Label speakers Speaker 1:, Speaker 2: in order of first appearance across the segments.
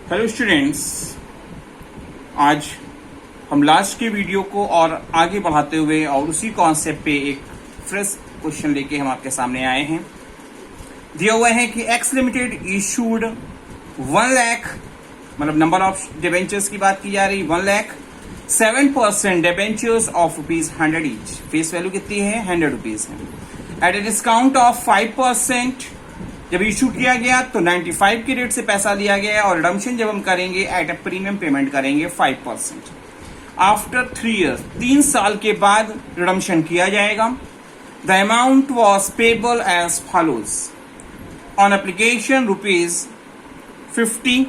Speaker 1: Hello students, आज हम last के वीडियो को और आगे बढ़ाते हुए और उसी कॉन्सेप्ट पे एक फ्रेश क्वेश्चन लेके हम आपके सामने आए हैं। दिया हुआ है कि एक्स लिमिटेड इशूड 1 लाख, मतलब नंबर ऑफ डिबेंचर्स की बात की जा रही, 1 लाख 7% डिबेंचर्स ऑफ ₹100 ईच। फेस वैल्यू कितनी है? ₹100 है। At a discount of 5%। जब इशू किया गया तो 95 के रेट से पैसा लिया गया और रिडम्पशन जब हम करेंगे एट ए प्रीमियम पेमेंट करेंगे 5%। आफ्टर 3 ईयर्स, 3 साल के बाद रिडम्पशन किया जाएगा। The amount was payable as follows. On application ₹50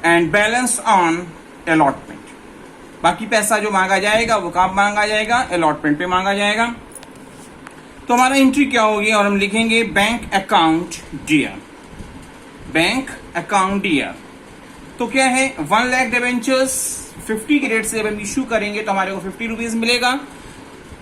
Speaker 1: and balance on allotment. बाकी पैसा जो मांगा जाएगा वो कब मांगा जाएगा? अलॉटमेंट पे मांगा जाएगा। तो हमारा एंट्री क्या होगी और हम लिखेंगे bank account dear. Bank account dear तो क्या है? 1 लाख डिबेंचर्स 50 के रेट से जब हम इशू करेंगे तो हमारे को ₹50 मिलेगा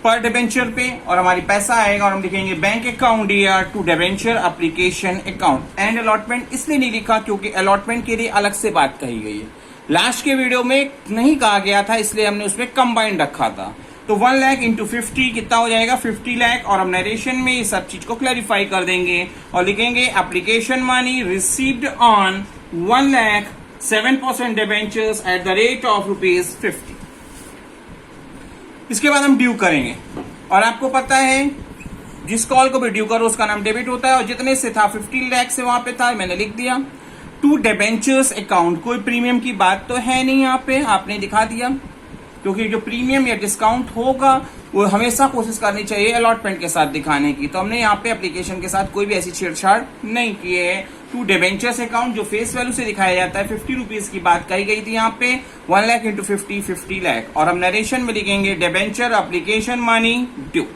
Speaker 1: पर डिबेंचर पे, और हमारी पैसा आएगा और हम लिखेंगे bank account dear to debenture application account and allotment. इसलिए नहीं लिखा क्योंकि अलॉटमेंट के लिए अलग से बात कही गई है। लास्ट के वीडियो में नहीं कहा गया था, इसलिए हमने उसमें कंबाइंड रखा था। तो 1 लाख इंटू 50 कितना हो जाएगा? 50 लाख। और हम नरेशन में ये सब चीज को क्लैरिफाई कर देंगे और लिखेंगे application money received on 1 lakh 7% debentures at the rate of ₹50। इसके बाद हम ड्यू करेंगे और आपको पता है जिस कॉल को भी ड्यू करो उसका नाम डेबिट होता है, और जितने से था 50 लाख से वहां पे था, मैंने लिख दिया। टू डिबेंचर्स अकाउंट, कोई प्रीमियम की बात तो है नहीं यहाँ पे, आपने दिखा दिया, क्योंकि जो प्रीमियम या डिस्काउंट होगा वो हमेशा कोशिश करनी चाहिए अलॉटमेंट के साथ दिखाने की। तो हमने यहाँ पे एप्लीकेशन के साथ कोई भी ऐसी छेड़छाड़ नहीं की है। टू डिबेंचर्स अकाउंट जो फेस वैल्यू से दिखाया जाता है, ₹50 की बात कही गई थी यहाँ पे। 1 लाख इंटू 50 लाख। और हम नरेशन में लिखेंगे डिबेंचर एप्लीकेशन मनी ड्यू।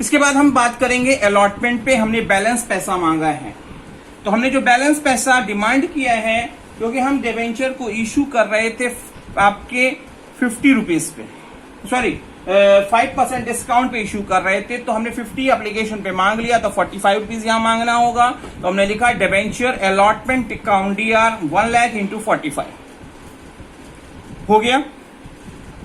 Speaker 1: इसके बाद हम बात करेंगे अलॉटमेंट पे। हमने बैलेंस पैसा मांगा है, तो हमने जो बैलेंस पैसा डिमांड किया है, क्योंकि हम डिबेंचर को इशू कर रहे थे आपके ₹50 पे, सॉरी 5% डिस्काउंट पे इशू कर रहे थे, तो हमने 50 एप्लीकेशन पे मांग लिया, तो ₹45 यहां मांगना होगा। तो हमने लिखा debenture allotment account DR 1 lakh into 45 हो गया।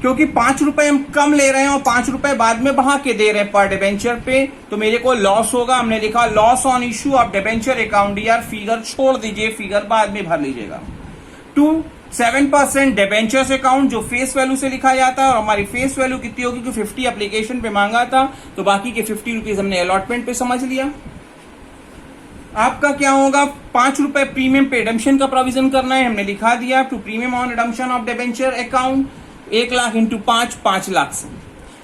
Speaker 1: क्योंकि ₹5 हम कम ले रहे हैं और ₹5 बाद में बढ़ा के दे रहे हैं पर डिबेंचर पे, तो मेरे को लॉस होगा। हमने लिखा loss on issue of debenture account DR, figure छोड़ दीजिए, फिगर बाद में भर लीजिएगा। 7% डिबेंचर्स अकाउंट जो फेस वैल्यू से लिखा जाता है, और हमारी फेस वैल्यू कितनी होगी? जो 50 एप्लीकेशन पे मांगा था, तो बाकी के ₹50 हमने अलॉटमेंट पे समझ लिया। आपका क्या होगा? ₹5 प्रीमियम पे रिडम्पशन का प्रोविजन करना है, हमने लिखा दिया to premium on redemption of debenture account 1 lakh into 5 lakh से।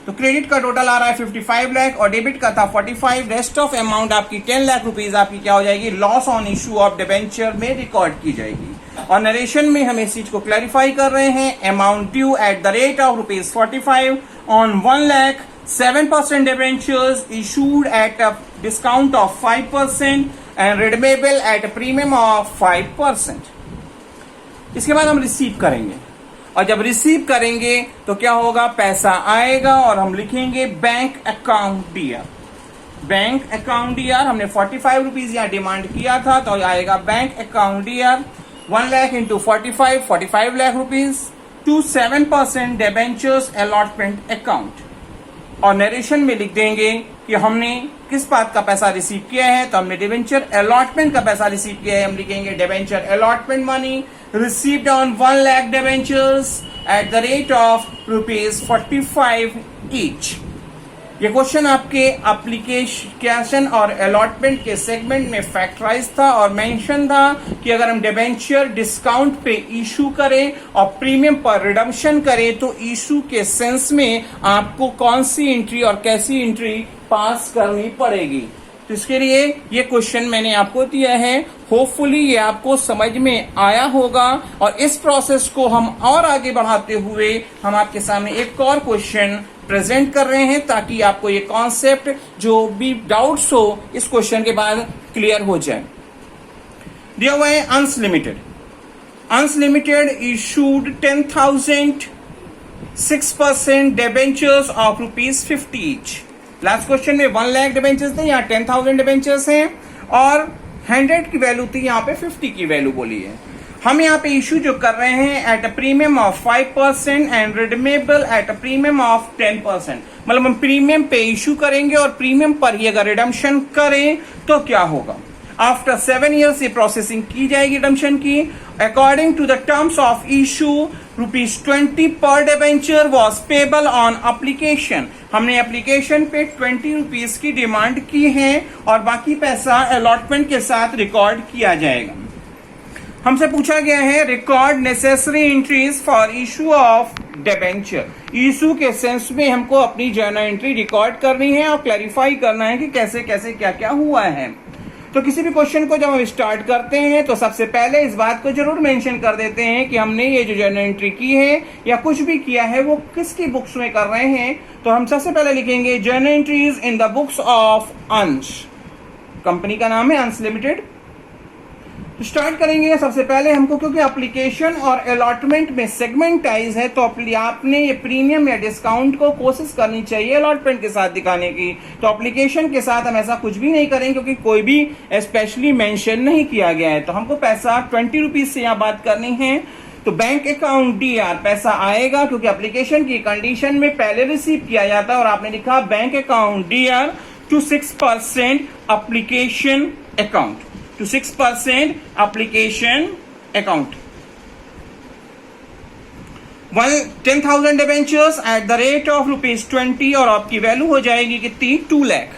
Speaker 1: तो क्रेडिट का टोटल आ रहा है 55 लाख और डेबिट का था 45। रेस्ट ऑफ अमाउंट आपकी 10 लाख रुपीज आपकी क्या हो जाएगी? Loss on issue of debenture में रिकॉर्ड की जाएगी। और नरेशन में हम इस चीज को क्लैरिफाई कर रहे हैं। Amount due eight the rate of ₹45 on 1 lakh 7% debentures issued at a discount of 5% and redeemable at a premium of 5%। इसके बाद हम रिसीव करेंगे, और जब रिसीव करेंगे तो क्या होगा? पैसा आएगा और हम लिखेंगे bank account DR. Bank account DR हमने ₹45 यहां डिमांड किया था, तो आएगा bank account DR 1 lakh into 45 lakh rupees to 7% debentures allotment account. और नरेशन में लिख देंगे कि हमने किस बात का पैसा रिसीव किया है, तो हमने डिबेंचर अलॉटमेंट का पैसा रिसीव किया है। हम लिखेंगे debenture allotment money received on 1 lakh debentures at the rate of ₹45 each। ये क्वेश्चन आपके एप्लीकेशन और अलॉटमेंट के सेगमेंट में फैक्टराइज था और मेंशन था कि अगर हम डिबेंचर डिस्काउंट पे इशू करें और प्रीमियम पर रिडम्पशन करें तो इशू के सेंस में आपको कौन सी एंट्री और कैसी एंट्री पास करनी पड़ेगी। तो इसके लिए ये क्वेश्चन मैंने आपको दिया है। होपफुली ये आपको समझ में आया होगा, और इस प्रोसेस को हम और आगे बढ़ाते हुए हम आपके सामने एक और क्वेश्चन प्रेजेंट कर रहे हैं, ताकि आपको ये कॉन्सेप्ट जो भी डाउट्स हो इस क्वेश्चन के बाद क्लियर हो जाए। दिया हुआ है अंस limited issued 10,000 6% debentures of ₹50 each. Last question में 1 लाख डिबेंचर्स थे, यहाँ 10,000 डिबेंचर्स हैं और 100 की वैल्यू थी, यहाँ पे 50 की वैल्यू बोली है। हम यहाँ पे इशू जो कर रहे हैं at a premium of 5% and redeemable at a premium of 10%, मतलब हम प्रीमियम पे इशू करेंगे और प्रीमियम पर ही अगर रिडम्पशन करें तो क्या होगा। आफ्टर 7 ईयर्स ये प्रोसेसिंग की जाएगी रिडम्पशन की। According to the terms of issue ₹20 पर debenture was payable on application. हमने एप्लीकेशन पे ₹20 की डिमांड की है और बाकी पैसा अलॉटमेंट के साथ रिकॉर्ड किया जाएगा। हमसे पूछा गया है record necessary entries for issue of debenture. Issue के सेंस में हमको अपनी जर्नल एंट्री रिकॉर्ड करनी है और क्लैरिफाई करना है कि कैसे कैसे क्या क्या हुआ है। तो किसी भी क्वेश्चन को जब हम स्टार्ट करते हैं तो सबसे पहले इस बात को जरूर मेंशन कर देते हैं कि हमने ये जो जर्नल एंट्री की है या कुछ भी किया है वो किसकी बुक्स में कर रहे हैं। तो हम सबसे पहले लिखेंगे journal entries in the books of अंश। कंपनी का नाम है अंश लिमिटेड। स्टार्ट करेंगे सबसे पहले हमको, क्योंकि एप्लीकेशन और अलॉटमेंट में सेगमेंटाइज है तो आपने ये प्रीमियम या डिस्काउंट को कोशिश करनी चाहिए अलॉटमेंट के साथ दिखाने की। तो एप्लीकेशन के साथ हम ऐसा कुछ भी नहीं करेंगे क्योंकि कोई भी स्पेशली मेंशन नहीं किया गया है। तो हमको पैसा ₹20 से यहाँ बात करनी है। तो बैंक अकाउंट DR पैसा आएगा क्योंकि एप्लीकेशन की कंडीशन में पहले रिसीव किया जाता है और आपने लिखा bank account DR to 6% application account, to 6% application account। 10,000 debentures at the rate of ₹20 और आपकी वैल्यू हो जाएगी कितनी, 2 लाख।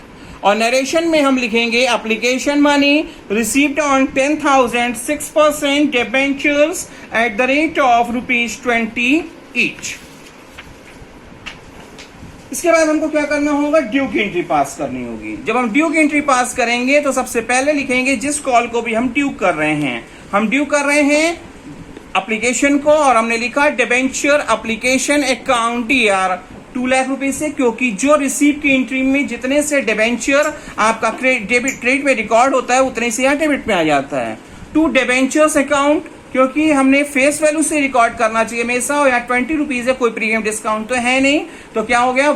Speaker 1: और नरेशन में हम लिखेंगे application money received on 10,000 6% debentures at the rate of ₹20 each. इसके बाद हमको क्या करना होगा, ड्यू की एंट्री पास करनी होगी। जब हम ड्यू की एंट्री पास करेंगे तो सबसे पहले लिखेंगे जिस कॉल को भी हम ड्यू कर रहे हैं, हम ड्यू कर रहे हैं एप्लीकेशन को और हमने लिखा debenture application account DR 2 lakh रुपए से, क्योंकि जो रिसीव की एंट्री में जितने से डिबेंचर आपका क्रेडिट में रिकॉर्ड होता है उतने से यहाँ डेबिट में आ जाता है। टू डिबेंचर्स अकाउंट, क्योंकि हमने फेस वैल्यू से रिकॉर्ड करना चाहिए हमेशा और यहाँ ₹20 है, कोई प्रीमियम डिस्काउंट तो है नहीं। तो क्या हो गया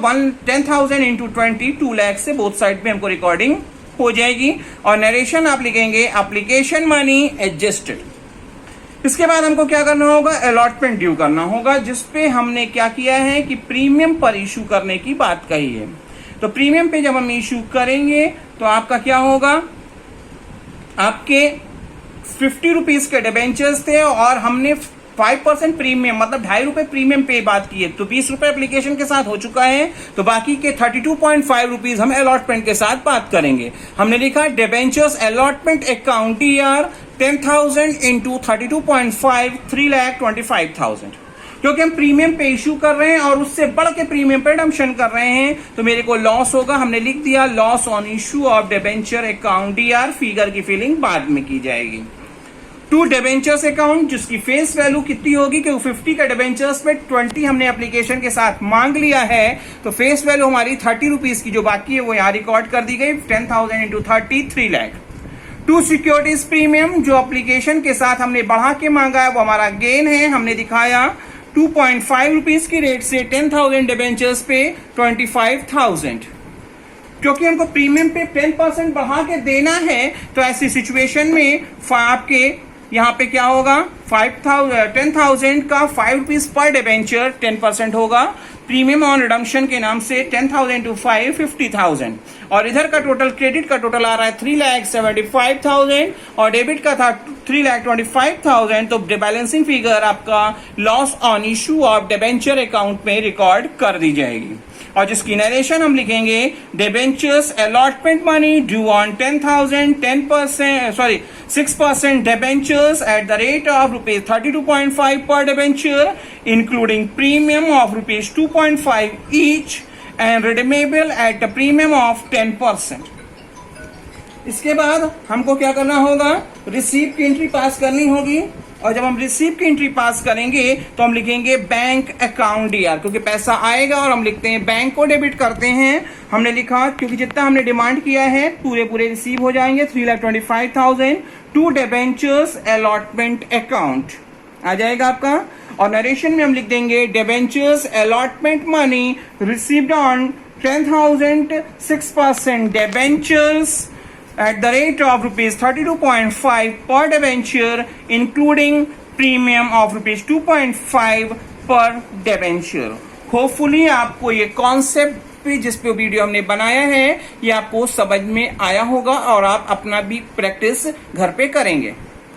Speaker 1: 10,000 इंटू 20 2 लाख से बोथ साइड में हमको रिकॉर्डिंग हो जाएगी। और नरेशन आप लिखेंगे एप्लीकेशन मनी एडजस्टेड। इसके बाद हमको क्या करना होगा, अलॉटमेंट ड्यू करना होगा, जिसपे हमने क्या किया है कि प्रीमियम पर इशू करने की बात कही है। तो प्रीमियम पे जब हम इशू करेंगे तो आपका क्या होगा, आपके ₹50 के डिबेंचर्स थे और हमने 5% प्रीमियम मतलब ₹2.5 प्रीमियम पे बात की है, तो ₹20 एप्लीकेशन के साथ हो चुका है। तो बाकी के ₹32.5 हम अलॉटमेंट के साथ बात करेंगे। हमने लिखा debentures allotment account DR 10,000 into 32.5 3,25,000। क्योंकि हम प्रीमियम पे इशू कर रहे हैं और उससे बढ़ के प्रीमियम पे रिडम्पशन कर रहे हैं तो मेरे को लॉस होगा। हमने लिख दिया loss on issue of debenture account DR। Figure की फिलिंग बाद में की जाएगी। टू डिबेंचर्स अकाउंट जिसकी फेस वैल्यू कितनी होगी, क्योंकि 50 का डिबेंचर्स में 20 हमने एप्लीकेशन के साथ मांग लिया है तो फेस वैल्यू हमारी ₹30 की जो बाकी है वो यहाँ रिकॉर्ड कर दी गई। 10,000 into 30 3 lakh. To securities premium जो एप्लीकेशन के साथ हमने बढ़ा के मांगा है वो हमारा गेन है। हमने दिखाया ₹2.5 की रेट से 10,000 डिबेंचर्स पे 25,000। क्योंकि हमको प्रीमियम पे 10% बढ़ा के देना है तो ऐसी सिचुएशन में आपके यहाँ पे क्या होगा, 10,000 का ₹5 पर डिबेंचर 10% होगा। प्रीमियम ऑन रिडम्पशन के नाम से 10,000 टू 5 50,000 और इधर का टोटल क्रेडिट का टोटल आ रहा है 3,75,000 और डेबिट का था 3,25,000। तो बैलेंसिंग फिगर आपका loss on issue of debenture account में रिकॉर्ड कर दी जाएगी। और जिसकी नरेशन हम लिखेंगे debentures allotment money due on 10,000 6% debentures at the rate of ₹32.5 पर debenture including premium of ₹2.5 each and redeemable at a premium of 10%। इसके बाद हमको क्या करना होगा, रिसीव की एंट्री पास करनी होगी। और जब हम रिसीव की एंट्री पास करेंगे तो हम लिखेंगे बैंक अकाउंट DR, क्योंकि पैसा आएगा और हम लिखते हैं बैंक को डेबिट करते हैं। हमने लिखा क्योंकि जितना हमने डिमांड किया है पूरे रिसीव हो जाएंगे 3,25,000 टू डिबेंचर्स अलॉटमेंट अकाउंट आ जाएगा आपका। और नरेशन में हम लिख देंगे debentures allotment money received on 10,000 6% debentures at the rate of rupees 32.5 per debenture, including premium of rupees 2.5 per debenture. Hopefully आपको ये कॉन्सेप्ट पे जिस पे वीडियो हमने बनाया है ये आपको समझ में आया होगा और आप अपना भी प्रैक्टिस घर पे करेंगे.